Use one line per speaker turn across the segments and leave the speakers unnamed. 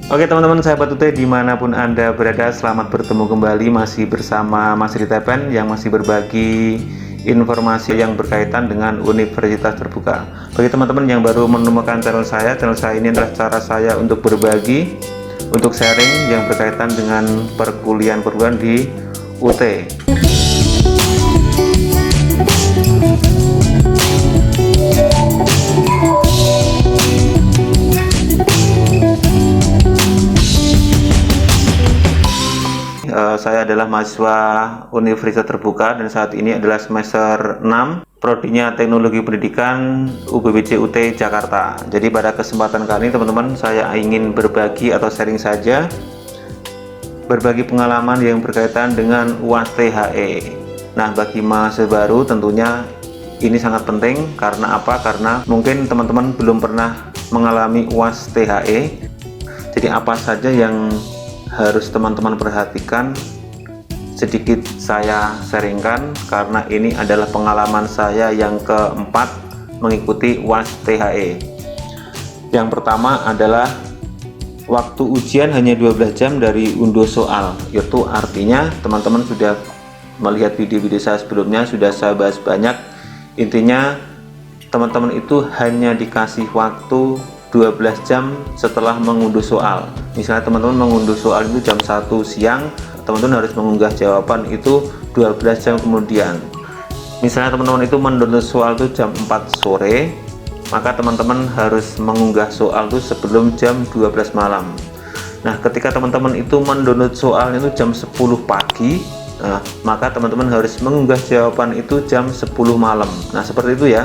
Oke teman-teman sahabat UT dimanapun Anda berada, selamat bertemu kembali masih bersama Mas Ritepen yang masih berbagi informasi yang berkaitan dengan Universitas Terbuka. Bagi teman-teman yang baru menemukan channel saya ini adalah cara saya untuk berbagi, untuk sharing yang berkaitan dengan perkuliahan di UT. Saya adalah mahasiswa Universitas Terbuka dan saat ini adalah semester 6, prodinya Teknologi Pendidikan UBBJ UT Jakarta. Jadi pada kesempatan kali ini teman-teman, saya ingin berbagi atau sharing saja, berbagi pengalaman yang berkaitan dengan UAS THE. Nah, bagi mahasiswa baru tentunya ini sangat penting. Karena apa? Karena mungkin teman-teman belum pernah mengalami UAS THE. Jadi apa saja yang harus teman-teman perhatikan, sedikit saya sharingkan karena ini adalah pengalaman saya yang keempat mengikuti UAS THE. Yang pertama adalah waktu ujian hanya 12 jam dari unduh soal, yaitu artinya teman-teman sudah melihat video-video saya sebelumnya, sudah saya bahas banyak. Intinya teman-teman itu hanya dikasih waktu 12 jam setelah mengunduh soal. Misalnya teman-teman mengunduh soal itu jam 1 siang, teman-teman harus mengunggah jawaban itu 12 jam kemudian. Misalnya teman-teman itu mendownload soal itu jam 4 sore, maka teman-teman harus mengunggah soal itu sebelum jam 12 malam. Nah, ketika teman-teman itu mendownload soalnya itu jam 10 pagi, maka teman-teman harus mengunggah jawaban itu jam 10 malam. Nah, seperti itu ya.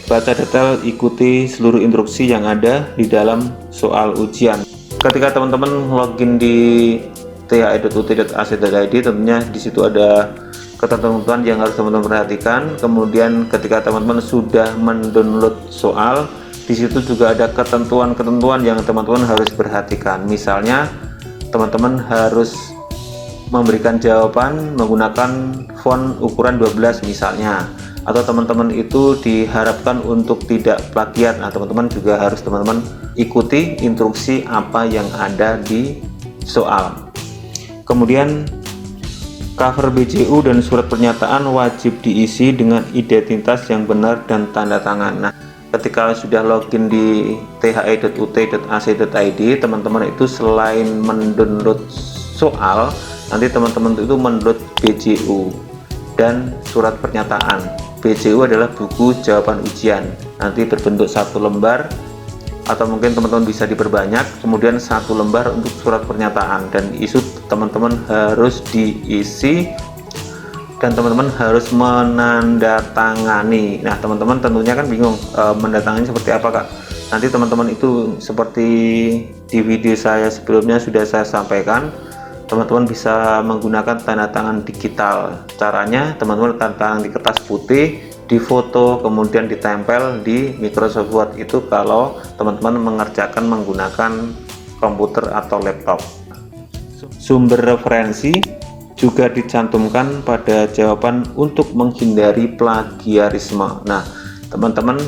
Baca detail, ikuti seluruh instruksi yang ada di dalam soal ujian. Ketika teman-teman login di the.ut.ac.id, tentunya di situ ada ketentuan yang harus teman-teman perhatikan. Kemudian ketika teman-teman sudah mendownload soal, di situ juga ada ketentuan-ketentuan yang teman-teman harus perhatikan. Misalnya teman-teman harus memberikan jawaban menggunakan font ukuran 12 misalnya, atau teman-teman itu diharapkan untuk tidak plagiat. Nah, teman-teman juga harus ikuti instruksi apa yang ada di soal. Kemudian cover BCU dan surat pernyataan wajib diisi dengan identitas yang benar dan tanda tangan. Nah, ketika sudah login di the.ut.ac.id, teman-teman itu selain mendownload soal, nanti teman-teman itu mendownload BCU dan surat pernyataan. BCU adalah buku jawaban ujian, nanti berbentuk satu lembar, atau mungkin teman-teman bisa diperbanyak, kemudian satu lembar untuk surat pernyataan, dan isu teman-teman harus diisi dan teman-teman harus menandatangani. Nah, teman-teman tentunya kan bingung menandatangani seperti apa, Kak? Nanti teman-teman itu seperti di video saya sebelumnya sudah saya sampaikan, teman-teman bisa menggunakan tanda tangan digital. Caranya teman-teman tanda tangan di kertas putih, difoto, kemudian ditempel di Microsoft Word itu kalau teman-teman mengerjakan menggunakan komputer atau laptop. Sumber referensi juga dicantumkan pada jawaban untuk menghindari plagiarisme. Nah, teman-teman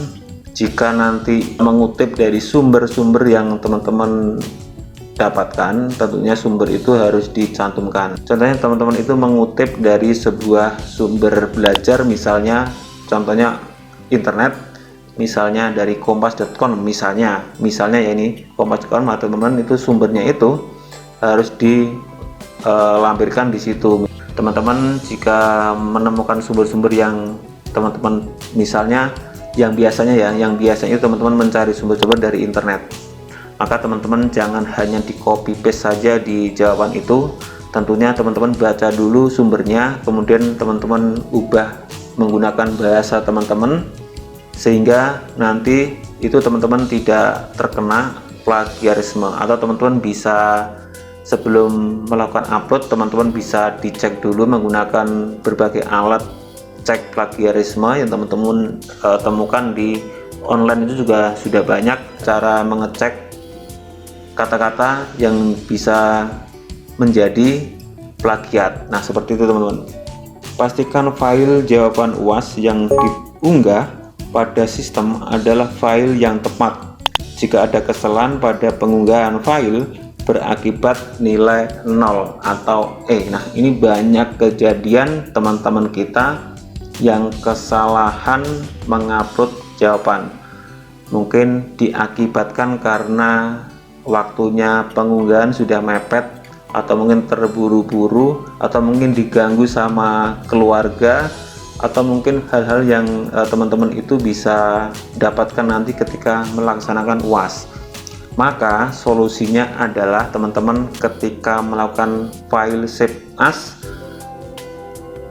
jika nanti mengutip dari sumber-sumber yang teman-teman dapatkan, tentunya sumber itu harus dicantumkan. Contohnya teman-teman itu mengutip dari sebuah sumber belajar, misalnya contohnya internet, misalnya dari kompas.com misalnya ya, ini kompas.com, teman-teman itu sumbernya itu harus dilampirkan di situ. Teman-teman jika menemukan sumber-sumber yang teman-teman misalnya yang biasanya teman-teman mencari sumber-sumber dari internet, maka teman-teman jangan hanya di copy paste saja di jawaban itu. Tentunya teman-teman baca dulu sumbernya, kemudian teman-teman ubah menggunakan bahasa teman-teman, sehingga nanti itu teman-teman tidak terkena plagiarisme. Atau teman-teman bisa sebelum melakukan upload, teman-teman bisa dicek dulu menggunakan berbagai alat cek plagiarisme yang teman-teman temukan di online. Itu juga sudah banyak cara mengecek kata-kata yang bisa menjadi plagiat. Nah, seperti itu teman-teman. Pastikan file jawaban UAS yang diunggah pada sistem adalah file yang tepat. Jika ada kesalahan pada pengunggahan file, berakibat nilai 0 atau E. Nah, ini banyak kejadian teman-teman kita yang kesalahan mengupload jawaban. Mungkin diakibatkan karena waktunya pengunggahan sudah mepet, atau mungkin terburu-buru, atau mungkin diganggu sama keluarga, atau mungkin hal-hal yang teman-teman itu bisa dapatkan nanti ketika melaksanakan UAS. Maka solusinya adalah teman-teman ketika melakukan file save as,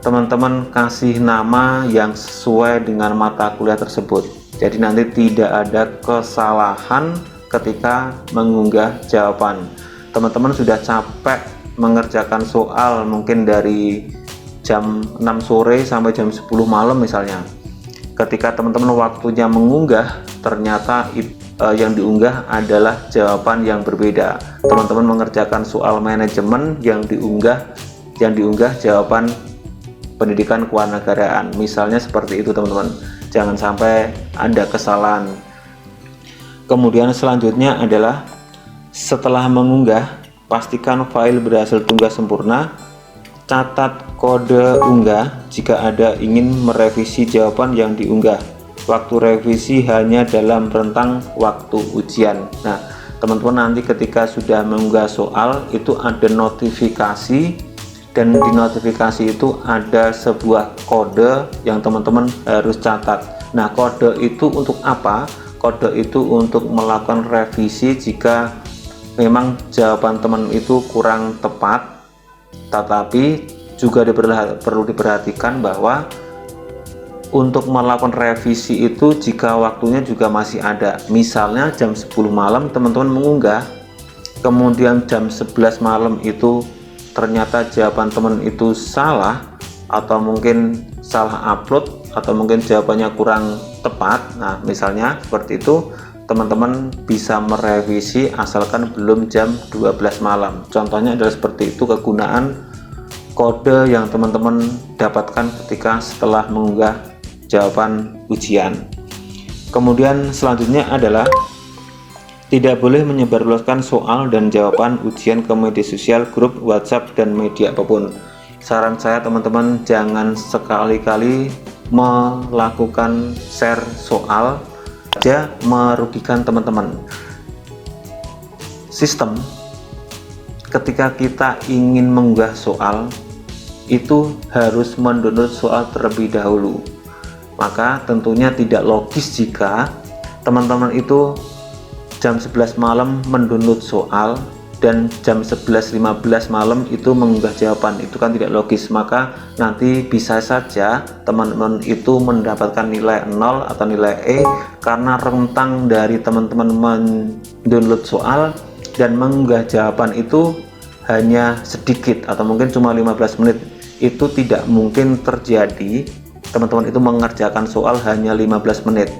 teman-teman kasih nama yang sesuai dengan mata kuliah tersebut. Jadi nanti tidak ada kesalahan ketika mengunggah jawaban. Teman-teman sudah capek mengerjakan soal mungkin dari jam 6 sore sampai jam 10 malam misalnya. Ketika teman-teman waktunya mengunggah, ternyata yang diunggah adalah jawaban yang berbeda. Teman-teman mengerjakan soal manajemen, yang diunggah jawaban pendidikan kewarganegaraan. Misalnya seperti itu teman-teman. Jangan sampai ada kesalahan. Kemudian selanjutnya adalah setelah mengunggah, pastikan file berhasil diunggah sempurna. Catat kode unggah jika ada ingin merevisi jawaban yang diunggah. Waktu revisi hanya dalam rentang waktu ujian. Nah, teman-teman nanti ketika sudah mengunggah soal itu ada notifikasi, dan di notifikasi itu ada sebuah kode yang teman-teman harus catat. Nah, kode itu untuk apa? Kode itu untuk melakukan revisi jika memang jawaban teman itu kurang tepat. Tetapi juga perlu diperhatikan bahwa untuk melakukan revisi itu jika waktunya juga masih ada. Misalnya jam 10 malam teman-teman mengunggah, kemudian jam 11 malam itu ternyata jawaban teman itu salah, atau mungkin salah upload, atau mungkin jawabannya kurang tepat. Nah, misalnya seperti itu, teman-teman bisa merevisi asalkan belum jam 12 malam. Contohnya adalah seperti itu kegunaan kode yang teman-teman dapatkan ketika setelah mengunggah jawaban ujian. Kemudian selanjutnya adalah tidak boleh menyebarluaskan soal dan jawaban ujian ke media sosial, grup WhatsApp, dan media apapun. Saran saya teman-teman jangan sekali-kali melakukan share soal aja, merugikan teman-teman. Sistem ketika kita ingin mengunggah soal itu harus mendownload soal terlebih dahulu. Maka tentunya tidak logis jika teman-teman itu jam 11 malam mendownload soal dan jam 11.15 malam itu mengunggah jawaban. Itu kan tidak logis. Maka nanti bisa saja teman-teman itu mendapatkan nilai 0 atau nilai E karena rentang dari teman-teman mendownload soal dan mengunggah jawaban itu hanya sedikit atau mungkin cuma 15 menit. Itu tidak mungkin terjadi teman-teman itu mengerjakan soal hanya 15 menit,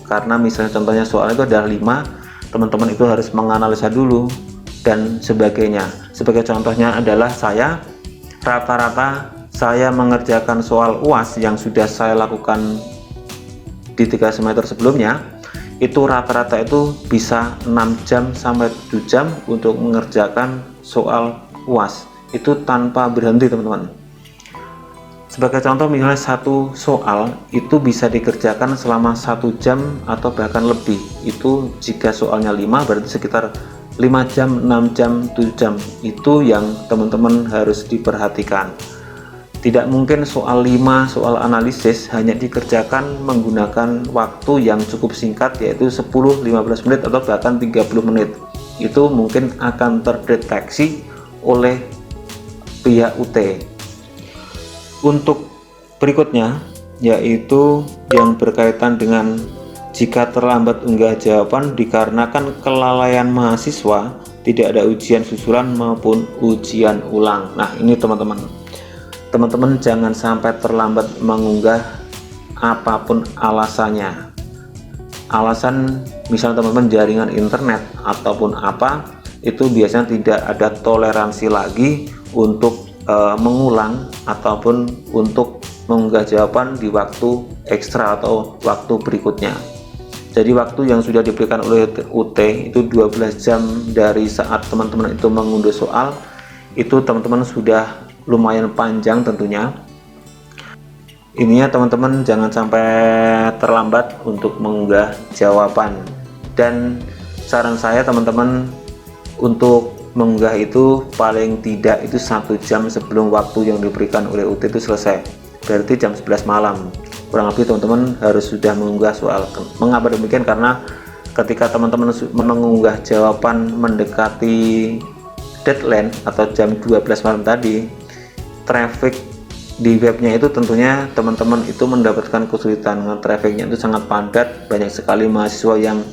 karena misalnya contohnya soal itu ada 5, teman-teman itu harus menganalisa dulu dan sebagainya. Sebagai contohnya adalah saya rata-rata saya mengerjakan soal UAS yang sudah saya lakukan di 3 semester sebelumnya, itu rata-rata itu bisa 6 jam sampai 7 jam untuk mengerjakan soal UAS itu tanpa berhenti teman-teman. Sebagai contoh misalnya satu soal itu bisa dikerjakan selama 1 jam atau bahkan lebih. Itu jika soalnya 5 berarti sekitar 5 jam, 6 jam, 7 jam. Itu yang teman-teman harus diperhatikan. Tidak mungkin soal 5, soal analisis hanya dikerjakan menggunakan waktu yang cukup singkat, yaitu 10-15 menit atau bahkan 30 menit. Itu mungkin akan terdeteksi oleh pihak UT. Untuk berikutnya yaitu yang berkaitan dengan jika terlambat unggah jawaban dikarenakan kelalaian mahasiswa, tidak ada ujian susulan maupun ujian ulang. Nah, ini teman-teman jangan sampai terlambat mengunggah apapun alasannya. Alasan misalnya teman-teman jaringan internet ataupun apa, itu biasanya tidak ada toleransi lagi untuk mengulang ataupun untuk mengunggah jawaban di waktu ekstra atau waktu berikutnya. Jadi waktu yang sudah diberikan oleh UT itu 12 jam dari saat teman-teman itu mengunduh soal, itu teman-teman sudah lumayan panjang tentunya. Ininya teman-teman jangan sampai terlambat untuk mengunggah jawaban, dan saran saya teman-teman untuk mengunggah itu paling tidak itu 1 jam sebelum waktu yang diberikan oleh UT itu selesai, berarti jam 11 malam kurang lebih teman-teman harus sudah mengunggah soal. Mengapa demikian? Karena ketika teman-teman mengunggah jawaban mendekati deadline atau jam 12 malam tadi, traffic di webnya itu tentunya teman-teman itu mendapatkan kesulitan. Trafficnya itu sangat padat, banyak sekali mahasiswa yang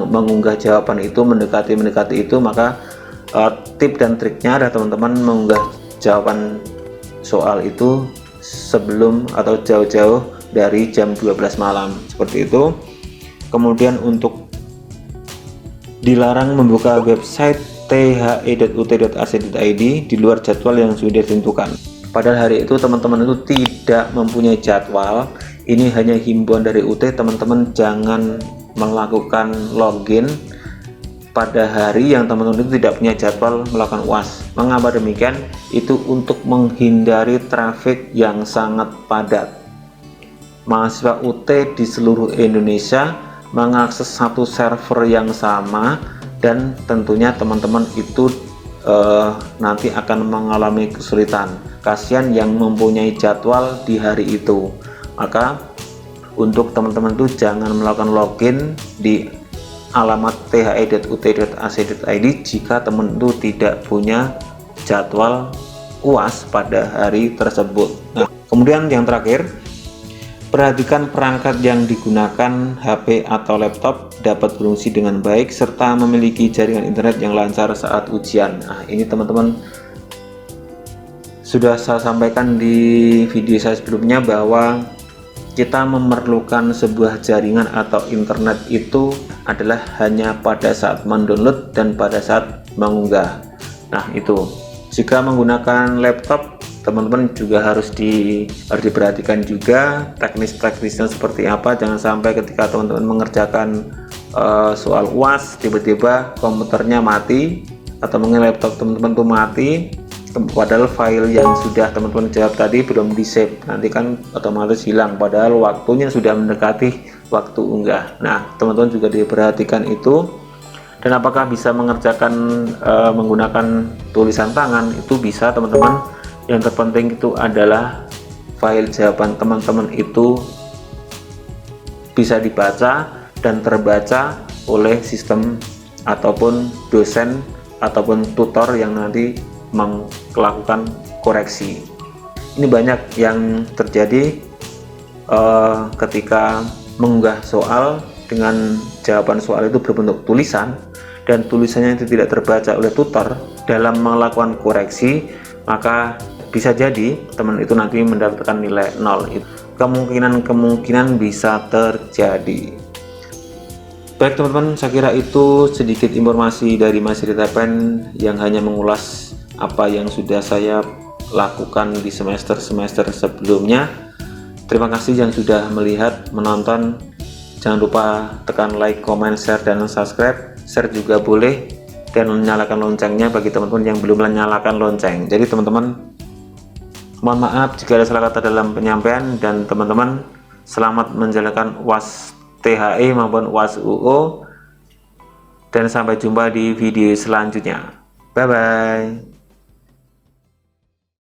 mengunggah jawaban itu mendekati itu. Maka tip dan triknya adalah teman-teman mengunggah jawaban soal itu sebelum atau jauh-jauh dari jam 12 malam seperti itu. Kemudian untuk dilarang membuka website the.ut.ac.id di luar jadwal yang sudah ditentukan. Padahal hari itu teman-teman itu tidak mempunyai jadwal. Ini hanya himbauan dari UT, teman-teman jangan melakukan login pada hari yang teman-teman itu tidak punya jadwal melakukan UAS. Mengapa demikian? Itu untuk menghindari traffic yang sangat padat. Mahasiswa UT di seluruh Indonesia mengakses satu server yang sama, dan tentunya teman-teman itu nanti akan mengalami kesulitan. Kasihan yang mempunyai jadwal di hari itu. Maka untuk teman-teman itu jangan melakukan login di alamat the.ut.ac.id jika teman itu tidak punya jadwal UAS pada hari tersebut. Nah, kemudian yang terakhir, perhatikan perangkat yang digunakan, HP atau laptop dapat berfungsi dengan baik serta memiliki jaringan internet yang lancar saat ujian. Nah, ini teman-teman sudah saya sampaikan di video saya sebelumnya bahwa kita memerlukan sebuah jaringan atau internet itu adalah hanya pada saat mendownload dan pada saat mengunggah. Nah, itu jika menggunakan laptop, teman-teman juga harus diperhatikan juga teknisnya seperti apa. Jangan sampai ketika teman-teman mengerjakan soal UAS tiba-tiba komputernya mati atau mungkin laptop teman-teman tuh mati, padahal file yang sudah teman-teman jawab tadi belum di save, nanti kan otomatis hilang padahal waktunya sudah mendekati waktu unggah. Nah, teman-teman juga diperhatikan itu. Dan apakah bisa mengerjakan menggunakan tulisan tangan? Itu bisa teman-teman. Yang terpenting itu adalah file jawaban teman-teman itu bisa dibaca dan terbaca oleh sistem ataupun dosen ataupun tutor yang nanti melakukan koreksi. Ini banyak yang terjadi ketika mengunggah soal dengan jawaban soal itu berbentuk tulisan dan tulisannya itu tidak terbaca oleh tutor dalam melakukan koreksi, maka bisa jadi teman itu nanti mendapatkan nilai 0. Kemungkinan bisa terjadi. Baik teman-teman, saya kira itu sedikit informasi dari Mas Rita Pen yang hanya mengulas apa yang sudah saya lakukan di semester-semester sebelumnya. Terima kasih yang sudah melihat, menonton. Jangan lupa tekan like, comment, share, dan subscribe. Share juga boleh, dan nyalakan loncengnya bagi teman-teman yang belum menyalakan lonceng. Jadi teman-teman, mohon maaf jika ada salah kata dalam penyampaian, dan teman-teman selamat menjalankan UAS THE maupun UAS UO, dan sampai jumpa di video selanjutnya. Bye bye.